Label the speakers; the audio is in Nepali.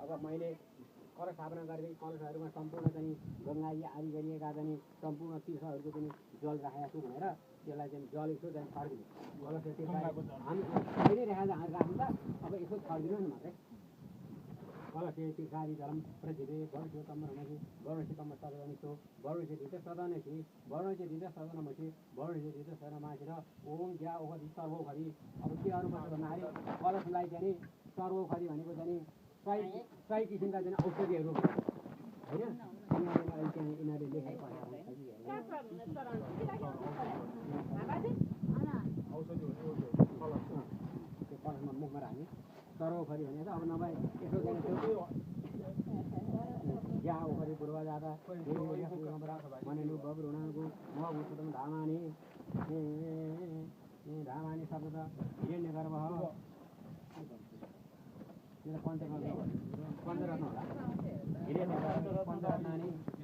Speaker 1: अब मैले कलश स्थापना गरेको कलशहरूमा सम्पूर्ण चाहिँ गङ्गा आदि गरिएका चाहिँ सम्पूर्ण तीर्थहरूको पनि जल राखेको छु भनेर त्यसलाई चाहिँ जल यसो चाहिँ छर्दिनु कलश हामी अहिले राख्नु त अब यसो छर्दिनु नि मात्रै कलशे तीर्थादि जलम प्रतिभे वर्षोत्तम रमसि वर्षितम सदनिष्ठो वर्षित सदनसि वर्षित सदनमसि वर्षित सदनमासेर ओम ज्या ओखरि सर्वोखरि अब के गर्नुपर्छ भन्दाखेरि कलशलाई चाहिँ सर्वोखरि भनेको चाहिँ 100 किसिमका चाहिँ औषधिहरू होइन यिनीहरूले लेखेको कलशमा मुखमा राख्ने सर्वोखरि भनेको अब नभए यसो ज्या ओखरि पूर्व जाँदा मनेनु बब्रुणाको महभूषितम धामानि धामानि शब्द हिरण्य गर्भ पञ्चरत्न होला हिरण्य गर्भ पञ्चरत्नानि